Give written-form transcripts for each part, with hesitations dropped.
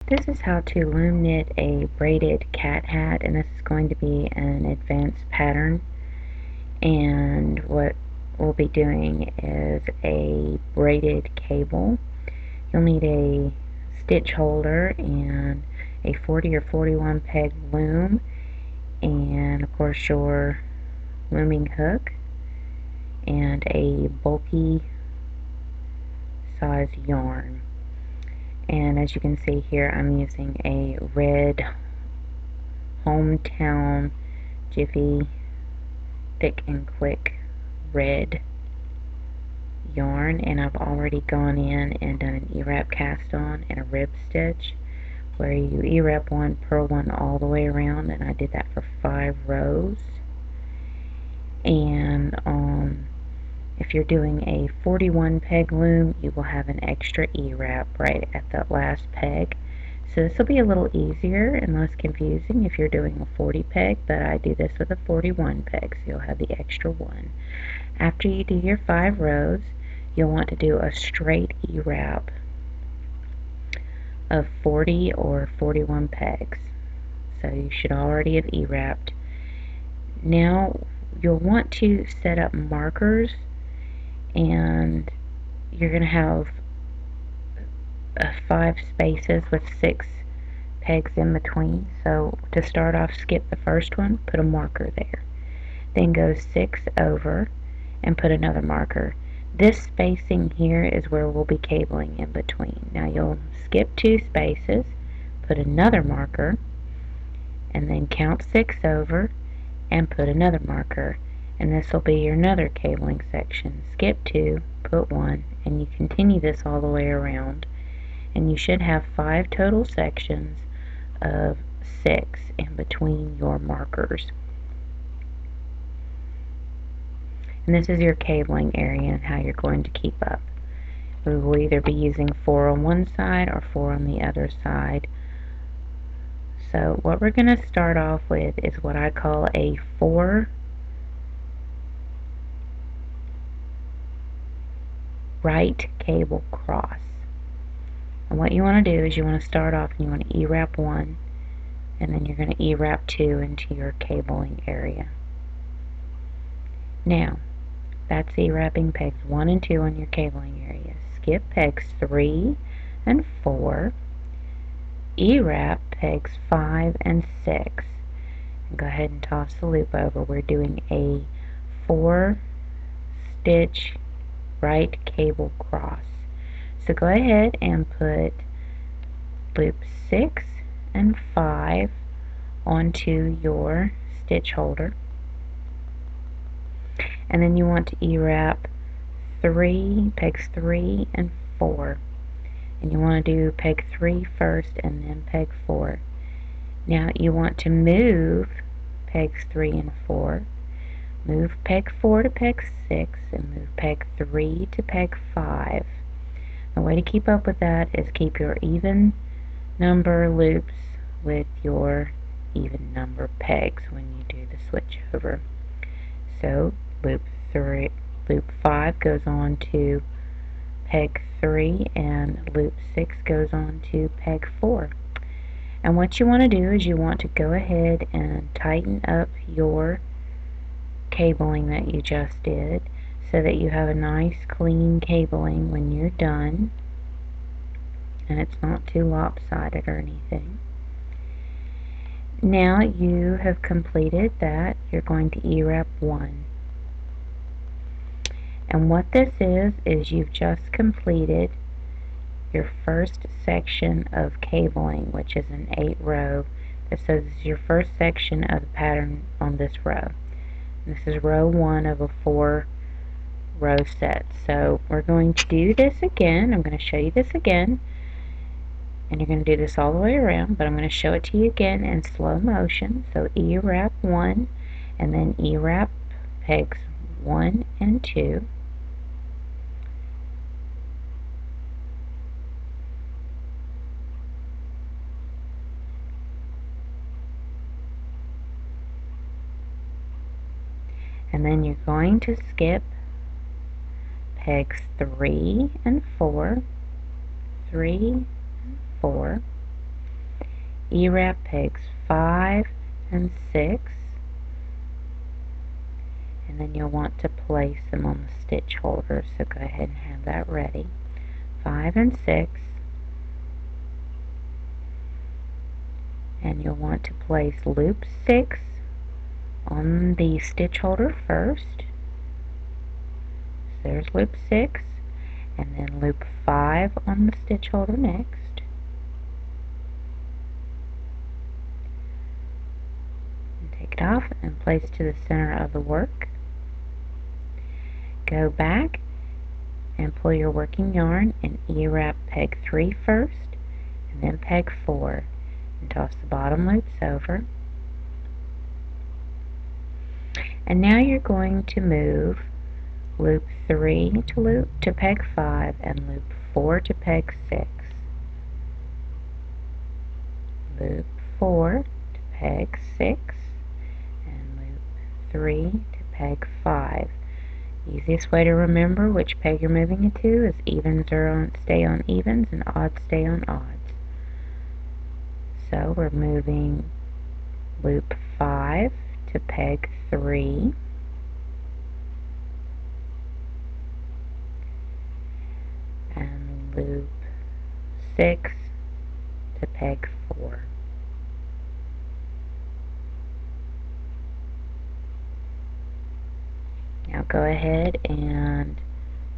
This is how to loom knit a braided cat hat, and this is going to be an advanced pattern. And what we'll be doing is a braided cable. You'll need a stitch holder and a 40 or 41 peg loom, and of course your looming hook and a bulky size yarn. And as you can see here, I'm using a red Hometown Jiffy Thick and Quick red yarn, and I've already gone in and done an E-wrap cast on and a rib stitch where you E-wrap one, purl one all the way around, and I did that for 5 rows. And if you're doing a 41 peg loom, you will have an extra E-wrap right at that last peg. So this will be a little easier and less confusing if you're doing a 40 peg, but I do this with a 41 peg, so you'll have the extra one. After you do your 5 rows, you'll want to do a straight E-wrap of 40 or 41 pegs. So you should already have E-wrapped. Now you'll want to set up markers, and you're going to have 5 spaces with 6 pegs in between. So to start off, skip the first one, put a marker there. Then go 6 over and put another marker. This spacing here is where we'll be cabling in between. Now you'll skip 2 spaces, put another marker, and then count 6 over and put another marker. And this will be your another cabling section. Skip 2, put 1, and you continue this all the way around. And you should have 5 total sections of 6 in between your markers. And this is your cabling area and how you're going to keep up. We will either be using 4 on one side or 4 on the other side. So what we're going to start off with is what I call a 4 right cable cross. And what you want to do is you want to start off and you want to E-wrap 1, and then you're going to E-wrap 2 into your cabling area. Now, that's E-wrapping pegs 1 and 2 on your cabling area. Skip pegs 3 and 4. E-wrap pegs 5 and 6. And go ahead and toss the loop over. We're doing a 4 stitch right cable cross. So go ahead and put loop 6 and 5 onto your stitch holder. And then you want to E-wrap pegs 3 and 4. And you want to do peg 3 first and then peg 4. Now you want to move pegs 3 and 4. Move peg 4 to peg 6 and move peg 3 to peg 5. The way to keep up with that is keep your even number loops with your even number pegs when you do the switch over. So loop 5 goes on to peg 3 and loop 6 goes on to peg 4. And what you want to do is you want to go ahead and tighten up your cabling that you just did so that you have a nice clean cabling when you're done and it's not too lopsided or anything. Now you have completed that, you're going to E-wrap 1. And what this is you've just completed your first section of cabling, which is an 8 row. This is your first section of the pattern on this row. And this is row 1 of a 4 row set. So we're going to do this again. I'm going to show you this again. And you're going to do this all the way around, but I'm going to show it to you again in slow motion. So E-wrap 1 and then E-wrap pegs 1 and 2. And then you're going to skip pegs 3 and 4, 3 and 4, E-wrap pegs 5 and 6, and then you'll want to place them on the stitch holder, so go ahead and have that ready. 5 and 6, and you'll want to place loop 6 on the stitch holder first. So there's loop 6, and then loop 5 on the stitch holder next. And take it off and place to the center of the work. Go back and pull your working yarn and E-wrap peg 3 first, and then peg 4, and toss the bottom loops over. And now you're going to move loop 3 to peg 5 and loop 4 to peg 6. Loop 4 to peg 6 and loop 3 to peg 5. Easiest way to remember which peg you're moving it to is evens stay on evens and odds stay on odds. So we're moving loop 5 to peg 3, and loop 6 to peg 4. Now go ahead and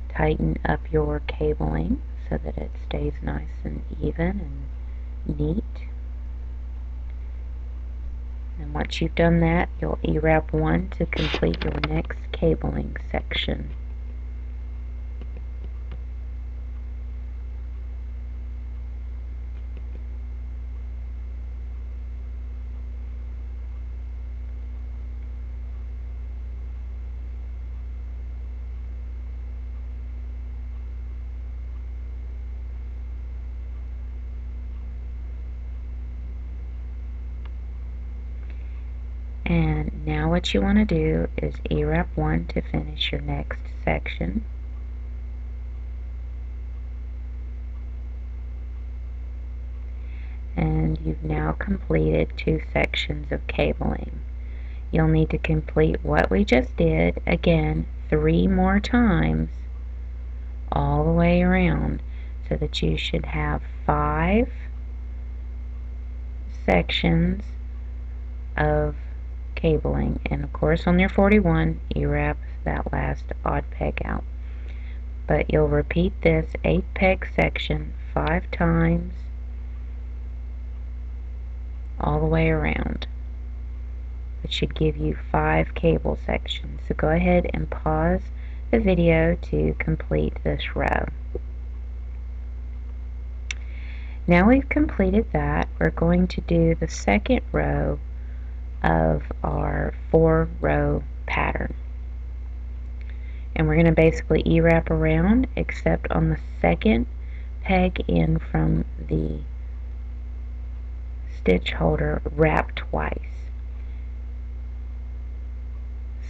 tighten up your cabling so that it stays nice and even and neat. And once you've done that, you'll E-wrap 1 to complete your next cabling section. And now what you want to do is E-wrap 1 to finish your next section. And you've now completed 2 sections of cabling. You'll need to complete what we just did again 3 more times all the way around, so that you should have 5 sections of cabling. And of course on your 41, E-wrap that last odd peg out. But you'll repeat this 8 peg section 5 times all the way around. It should give you 5 cable sections. So go ahead and pause the video to complete this row. Now we've completed that, we're going to do the second row of our 4-row pattern. And we're going to basically E-wrap around, except on the second peg in from the stitch holder, wrap twice.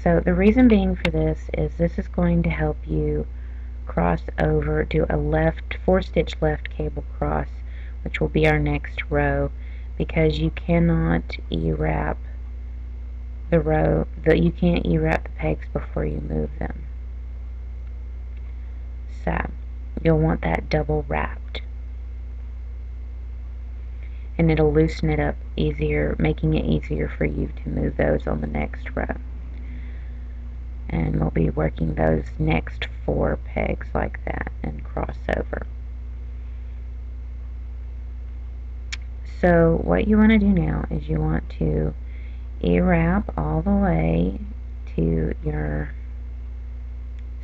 So the reason being for this is going to help you cross over, do a 4-stitch left cable cross, which will be our next row, because you cannot E-wrap the row, you can't E-wrap the pegs before you move them. So you'll want that double wrapped, and it'll loosen it up easier, making it easier for you to move those on the next row. And we'll be working those next 4 pegs like that and cross over. So what you want to do now is you want to E-wrap all the way to your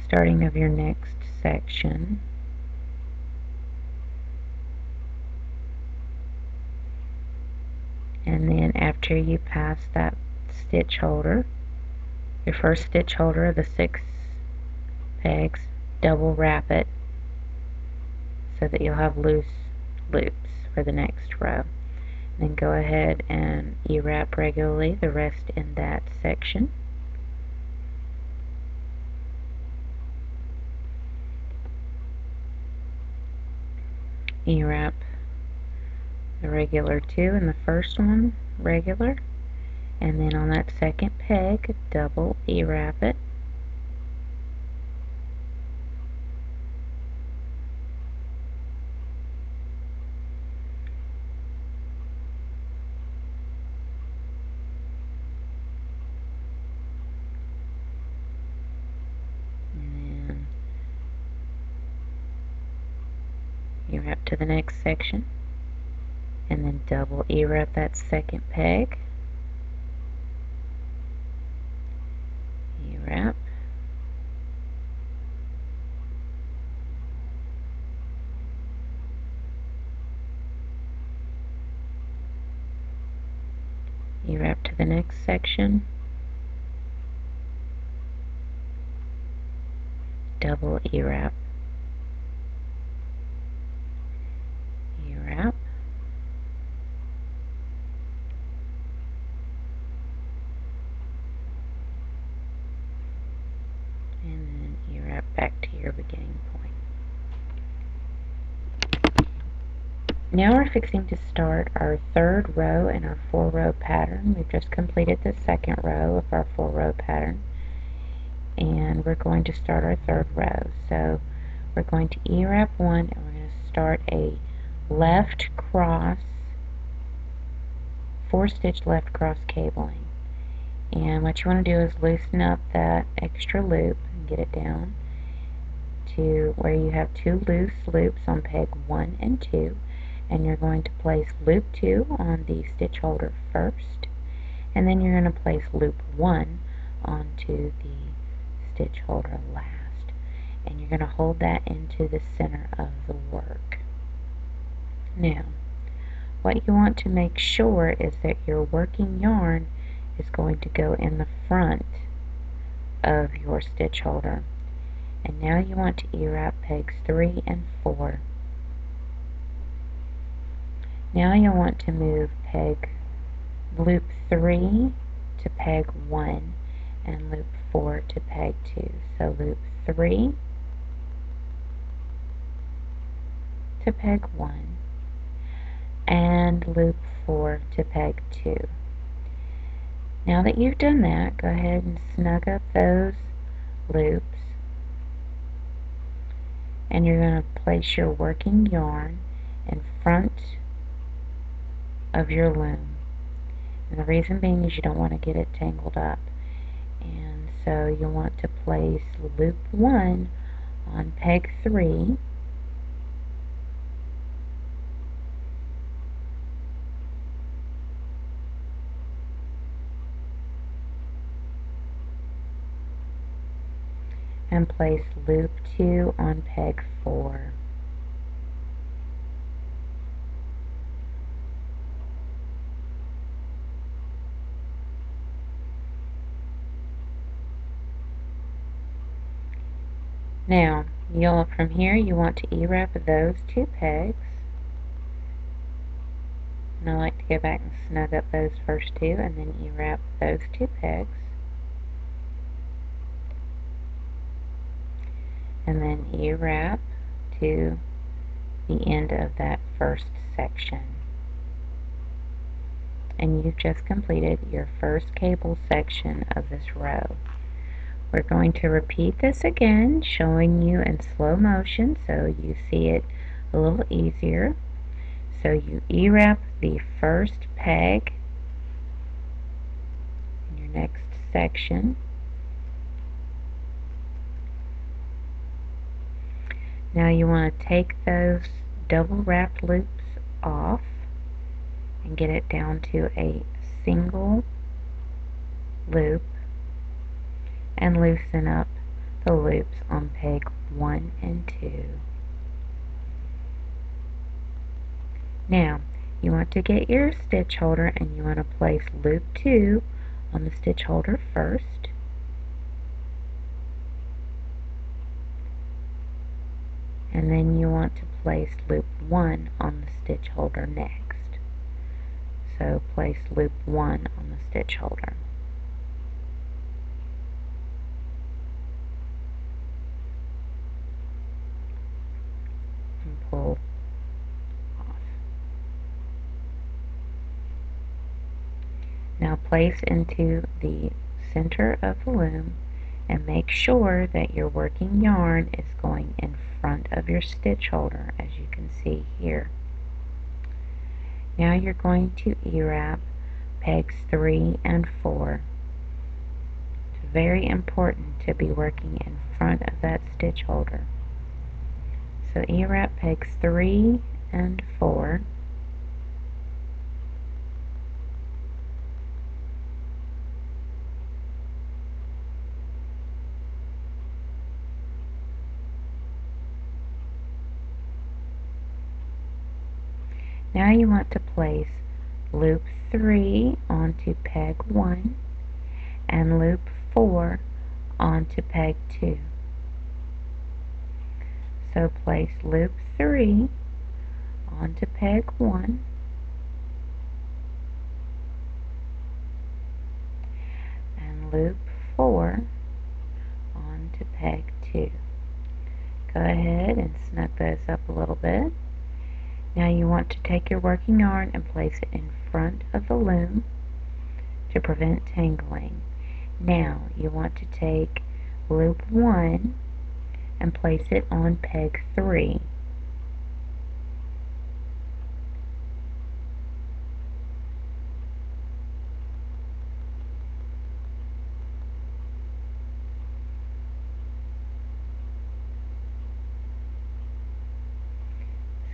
starting of your next section. And then after you pass that stitch holder, your first stitch holder of the 6 pegs, double wrap it so that you'll have loose loops for the next row. Then go ahead and E-wrap regularly the rest in that section. E-wrap the regular 2 in the first one, regular, and then on that second peg, double E-wrap it. And then E-wrap to the next section, and then double E-wrap that second peg. E-wrap. E-wrap to the next section, double E-wrap, E-wrap, and then E-wrap back to your beginning point. Now we're fixing to start our third row in our 4-row pattern. We've just completed the second row of our 4-row pattern, and we're going to start our third row. So we're going to E-wrap 1, and we're going to start a left cross, 4-stitch left cross cabling. And what you want to do is loosen up that extra loop and get it down to where you have 2 loose loops on peg 1 and 2, and you're going to place loop 2 on the stitch holder first, and then you're going to place loop 1 onto the stitch holder last, and you're going to hold that into the center of the work. Now, what you want to make sure is that your working yarn is going to go in the front of your stitch holder. And now you want to E-wrap pegs 3 and 4. Now you'll want to move loop 3 to peg 1 and loop 4 to peg 2. So loop 3 to peg 1 and loop 4 to peg 2. Now that you've done that, go ahead and snug up those loops, and you're going to place your working yarn in front of your loom. And the reason being is you don't want to get it tangled up. And so you want to place loop 1 on peg 3, and place loop 2 on peg 4. Now, from here you want to E-wrap those 2 pegs. And I like to go back and snug up those first 2 and then E-wrap those 2 pegs. And then E-wrap to the end of that first section. And you've just completed your first cable section of this row. We're going to repeat this again, showing you in slow motion so you see it a little easier. So you E-wrap the first peg in your next section. Now you want to take those double wrapped loops off and get it down to a single loop and loosen up the loops on peg 1 and 2. Now you want to get your stitch holder and you want to place loop 2 on the stitch holder first, and then you want to place loop 1 on the stitch holder next. So place loop 1 on the stitch holder. And pull off. Now place into the center of the loom and make sure that your working yarn is going in front of your stitch holder, as you can see here. Now you're going to E-wrap pegs 3 and 4. It's very important to be working in front of that stitch holder. So E-wrap pegs 3 and 4. Now you want to place loop 3 onto peg 1 and loop 4 onto peg 2. So place loop 3 onto peg 1 and loop 4 onto peg 2. Go ahead and snug those up a little bit. Now you want to take your working yarn and place it in front of the loom to prevent tangling. Now you want to take loop 1 and place it on peg 3.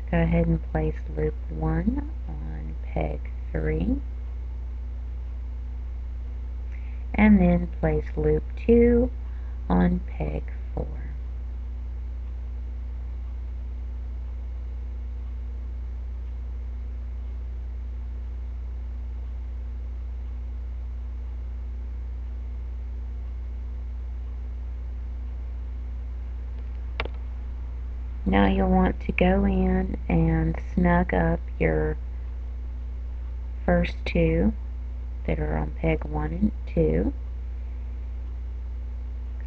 Go ahead and place loop 1 on peg 3 and then place loop 2 on peg 4. Now you'll want to go in and snug up your first two that are on peg 1 and 2.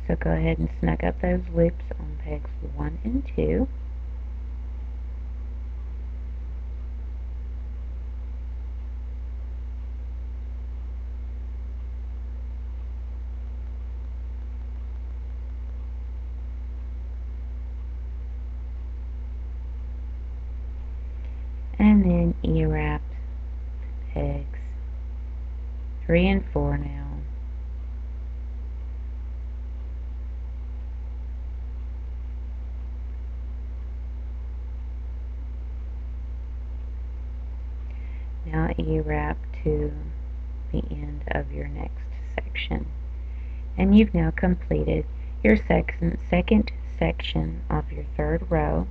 So go ahead and snug up those loops on pegs 1 and 2. And then E-wrap pegs 3 and 4 now. Now E-wrap to the end of your next section. And you've now completed your second section of your third row.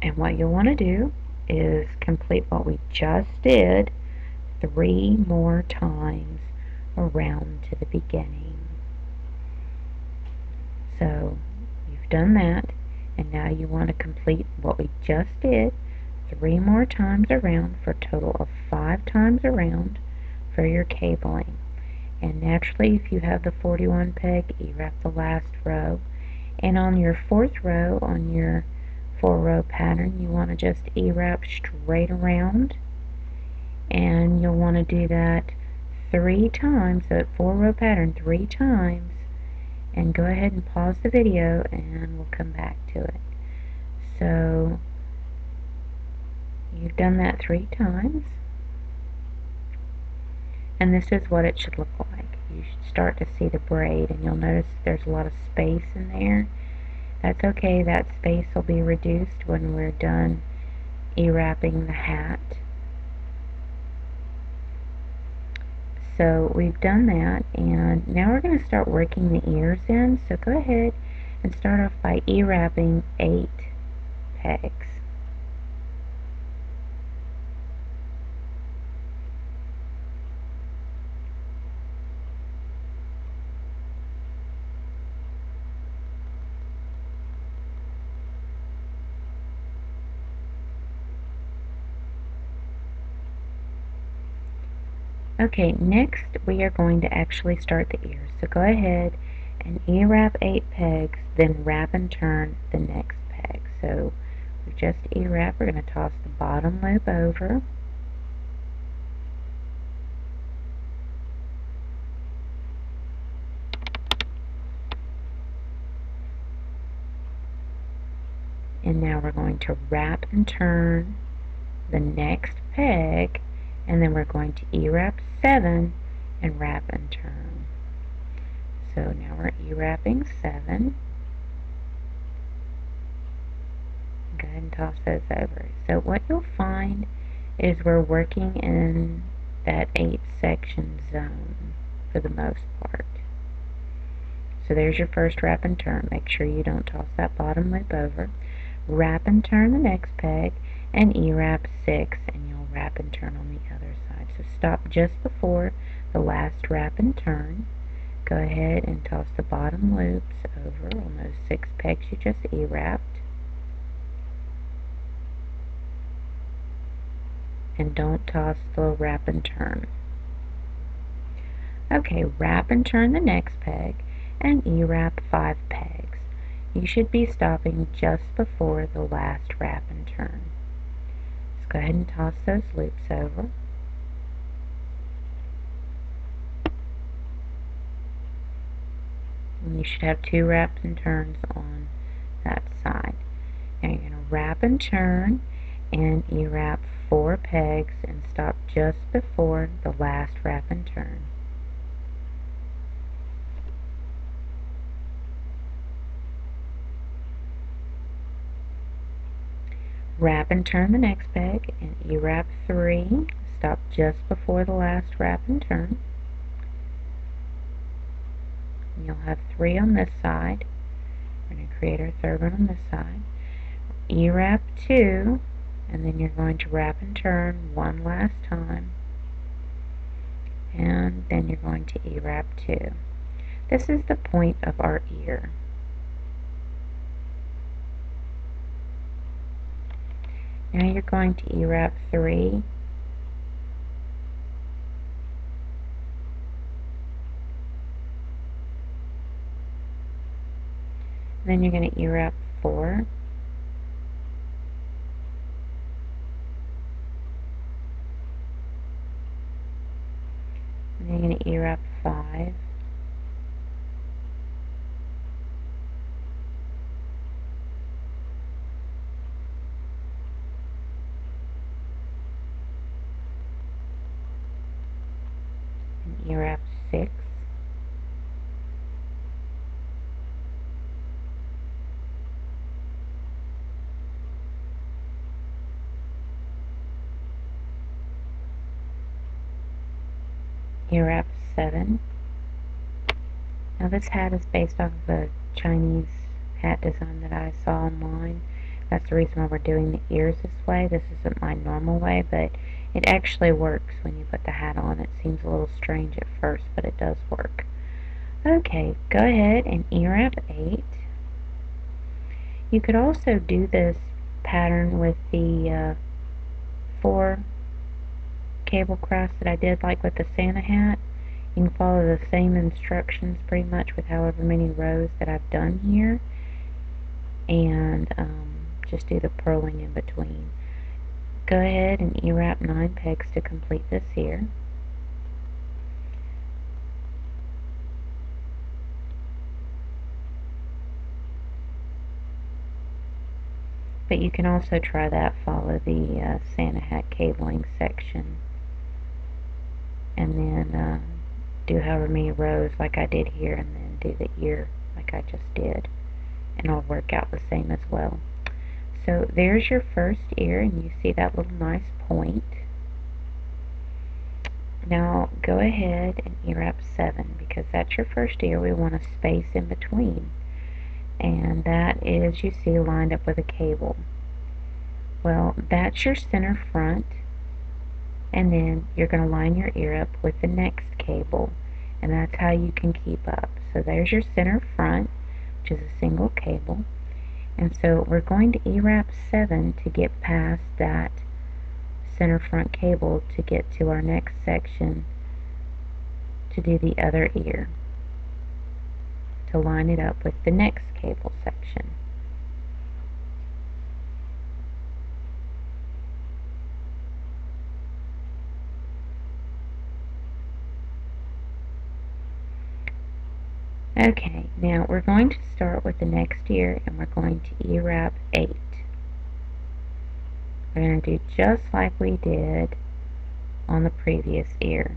And what you'll want to do is complete what we just did 3 more times around to the beginning. So you've done that, and now you want to complete what we just did 3 more times around for a total of 5 times around for your cabling. And naturally, if you have the 41 peg, E-wrap the last row, and on your 4th row on your 4-row pattern you want to just E-wrap straight around, and you'll want to do that 3 times, so 4-row pattern 3 times. And go ahead and pause the video and we'll come back to it. So you've done that 3 times, and this is what it should look like. You should start to see the braid, and you'll notice there's a lot of space in there. That's okay, that space will be reduced when we're done E-wrapping the hat. So we've done that, and now we're going to start working the ears in. So go ahead and start off by E-wrapping 8 pegs. Okay, next we are going to actually start the ears. So go ahead and E-wrap 8 pegs, then wrap and turn the next peg. So we just E-wrap, we're going to toss the bottom loop over, and now we're going to wrap and turn the next peg, and then we're going to E-wrap 7 and wrap and turn. So now we're E-wrapping 7. Go ahead and toss those over. So what you'll find is we're working in that 8 section zone for the most part. So there's your first wrap and turn. Make sure you don't toss that bottom loop over. Wrap and turn the next peg and E-wrap 6, and you'll wrap and turn on the other side. So stop just before the last wrap and turn. Go ahead and toss the bottom loops over on those 6 pegs you just E-wrapped. And don't toss the wrap and turn. Okay, wrap and turn the next peg and E-wrap 5 pegs. You should be stopping just before the last wrap and turn. Just go ahead and toss those loops over. And you should have 2 wraps and turns on that side. Now you're going to wrap and turn and E-wrap 4 pegs and stop just before the last wrap and turn. Wrap and turn the next peg and E-wrap 3. Stop just before the last wrap and turn. And you'll have 3 on this side. We're going to create our third one on this side. E-wrap 2, and then you're going to wrap and turn one last time. And then you're going to E-wrap 2. This is the point of our ear. Now you're going to E-wrap 3, then you're going to E-wrap 4, and then you're going to E-wrap 5, and E-wrap 6, E-wrap 7. Now this hat is based off of a Chinese hat design that I saw online. That's the reason why we're doing the ears this way. This isn't my normal way, but it actually works when you put the hat on. It seems a little strange at first, but it does work. Okay, go ahead and E-wrap 8. You could also do this pattern with the 4 cable crafts that I did, like with the Santa hat. You can follow the same instructions pretty much with however many rows that I've done here, and just do the purling in between. Go ahead and E-wrap 9 pegs to complete this here. But you can also try that, follow the Santa hat cabling section, and then do however many rows like I did here, and then do the ear like I just did, and it'll work out the same as well. So there's your first ear, and you see that little nice point. Now go ahead and E-wrap 7, because that's your first ear. We want a space in between, and that is, you see, lined up with a cable. Well, that's your center front, and then you're going to line your ear up with the next cable, and that's how you can keep up. So there's your center front, which is a single cable, and so we're going to E-wrap 7 to get past that center front cable to get to our next section to do the other ear, to line it up with the next cable section. Okay, now we're going to start with the next ear, and we're going to E-wrap 8. We're going to do just like we did on the previous ear.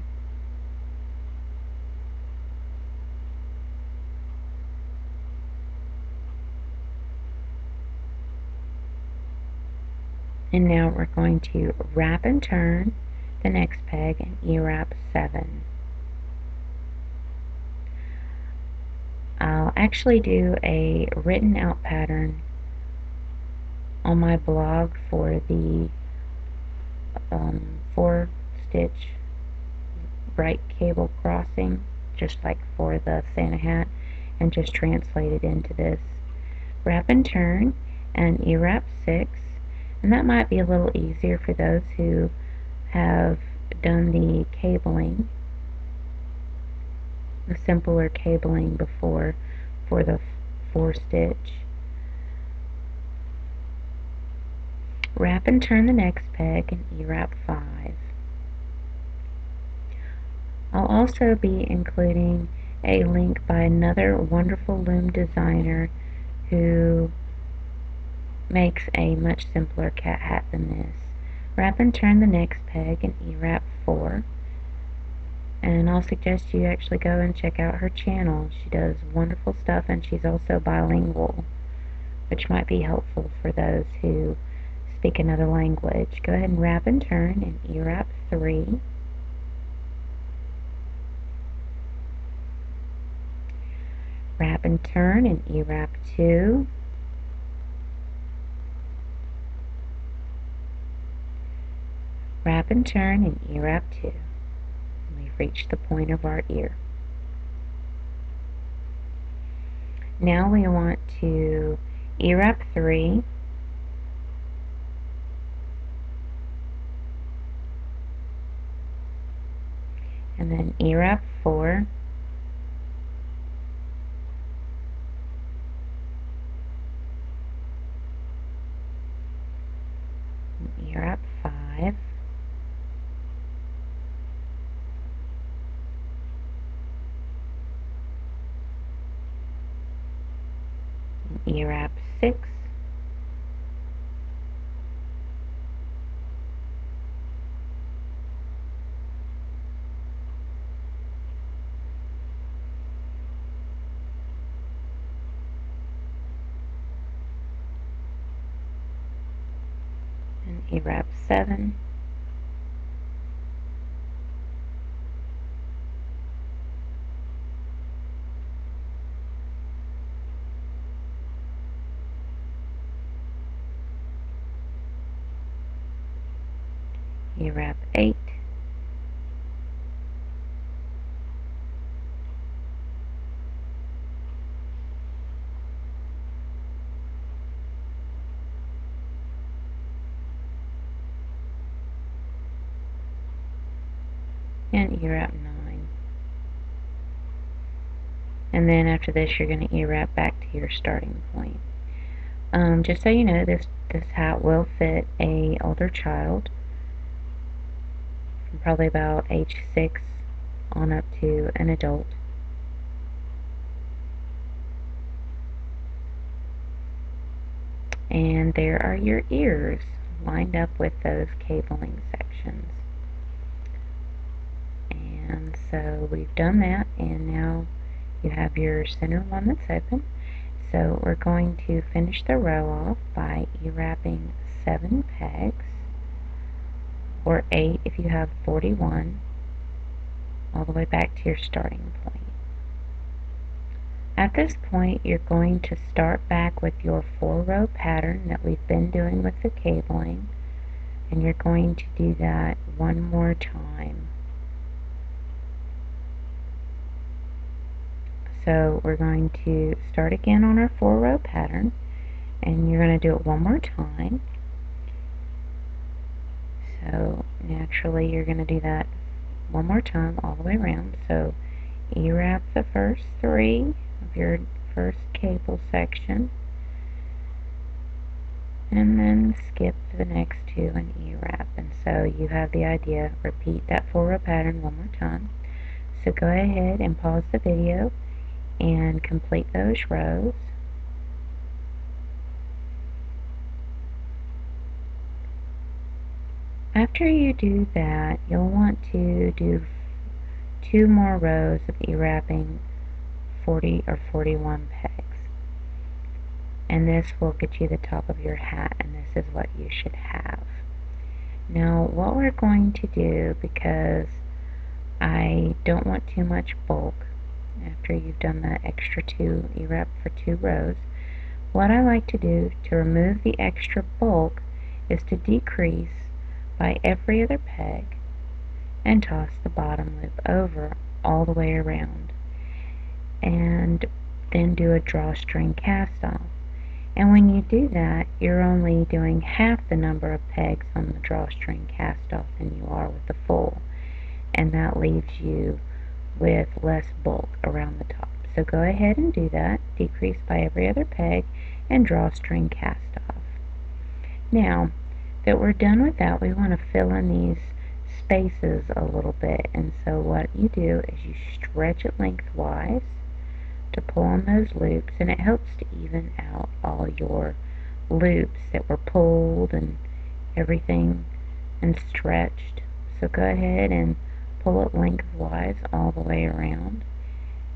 And now we're going to wrap and turn the next peg and E-wrap 7. I'll actually do a written out pattern on my blog for the 4-stitch bright cable crossing, just like for the Santa hat, and just translate it into this. Wrap and turn and E-wrap 6, and that might be a little easier for those who have done the cabling, the simpler cabling before for the 4-stitch. Wrap and turn the next peg and E-wrap 5. I'll also be including a link by another wonderful loom designer who makes a much simpler cat hat than this. Wrap and turn the next peg and E-wrap 4. And I'll suggest you actually go and check out her channel. She does wonderful stuff, and she's also bilingual, which might be helpful for those who speak another language. Go ahead and wrap and turn and E-wrap 3. Wrap and turn and E-wrap 2. Wrap and turn and E-wrap 2. And we've reached the point of our ear. Now we want to E-wrap 3, and then E-wrap 4, and E-wrap 5, and E-wrap 6, and E-wrap 7, E-wrap 8, and E-wrap 9. And then after this, you're going to E-wrap back to your starting point. Just so you know, this hat will fit a older child, from probably about age 6 on up to an adult. And there are your ears lined up with those cabling sections. And so we've done that, and now you have your center one that's open. So we're going to finish the row off by E-wrapping 7 pegs, or 8 if you have 41, all the way back to your starting point. At this point, you're going to start back with your 4-row pattern that we've been doing with the cabling, and you're going to do that one more time. So we're going to start again on our 4-row pattern, and you're going to do it one more time. So naturally you're going to do that one more time all the way around. So E-wrap the first 3 of your first cable section, and then skip the next 2 and E-wrap. And so you have the idea. Repeat that 4-row pattern one more time. So go ahead and pause the video and complete those rows. After you do that, you'll want to do 2 more rows of E-wrapping 40 or 41 pegs. And this will get you the top of your hat, and this is what you should have. Now what we're going to do, because I don't want too much bulk after you've done that extra 2 E-wrap for 2 rows, what I like to do to remove the extra bulk is to decrease by every other peg and toss the bottom loop over all the way around, and then do a drawstring cast off. And when you do that, you're only doing half the number of pegs on the drawstring cast off than you are with the full, and that leaves you with less bulk around the top. So go ahead and do that, decrease by every other peg, and drawstring cast off. Now that we're done with that, we want to fill in these spaces a little bit, and so what you do is you stretch it lengthwise to pull on those loops, and it helps to even out all your loops that were pulled and everything and stretched. So go ahead and pull it lengthwise all the way around,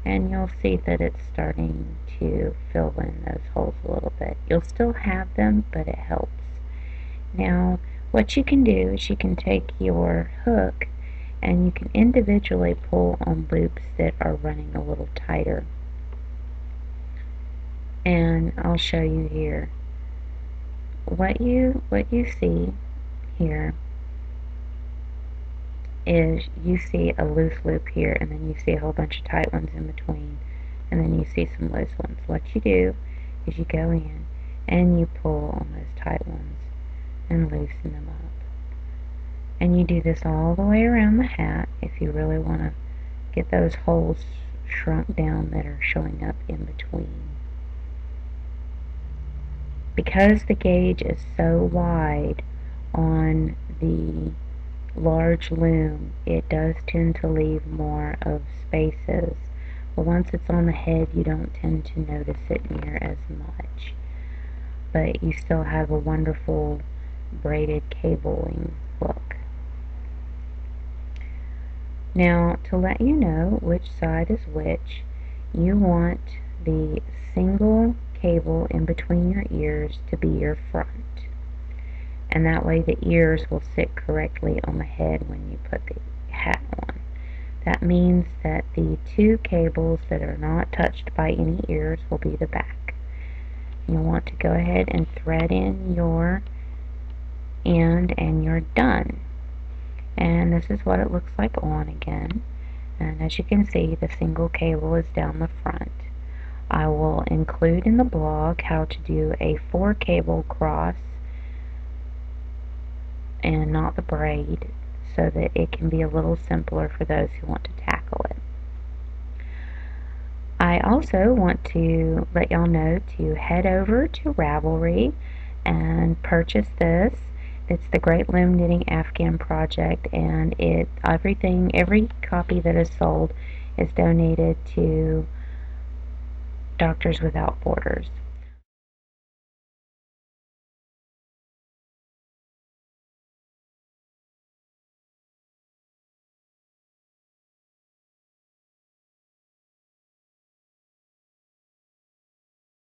and you'll see that it's starting to fill in those holes a little bit. You'll still have them, but it helps. Now what you can do is you can take your hook and you can individually pull on loops that are running a little tighter. And I'll show you here. What you see here is you see a loose loop here, and then you see a whole bunch of tight ones in between, and then you see some loose ones. What you do is you go in and you pull on those tight ones and loosen them up. And you do this all the way around the hat if you really want to get those holes shrunk down that are showing up in between. Because the gauge is so wide on the large loom, it does tend to leave more of spaces. But once it's on the head, you don't tend to notice it near as much. But you still have a wonderful braided cabling look. Now, to let you know which side is which, you want the single cable in between your ears to be your front. And that way the ears will sit correctly on the head when you put the hat on. That means that the 2 cables that are not touched by any ears will be the back. You'll want to go ahead and thread in your end and you're done. And this is what it looks like on again. And as you can see, the single cable is down the front. I will include in the blog how to do a 4 cable cross and not the braid, so that it can be a little simpler for those who want to tackle it. I also want to let y'all know to head over to Ravelry and purchase this. It's the Great Loom Knitting Afghan Project, and every copy that is sold is donated to Doctors Without Borders.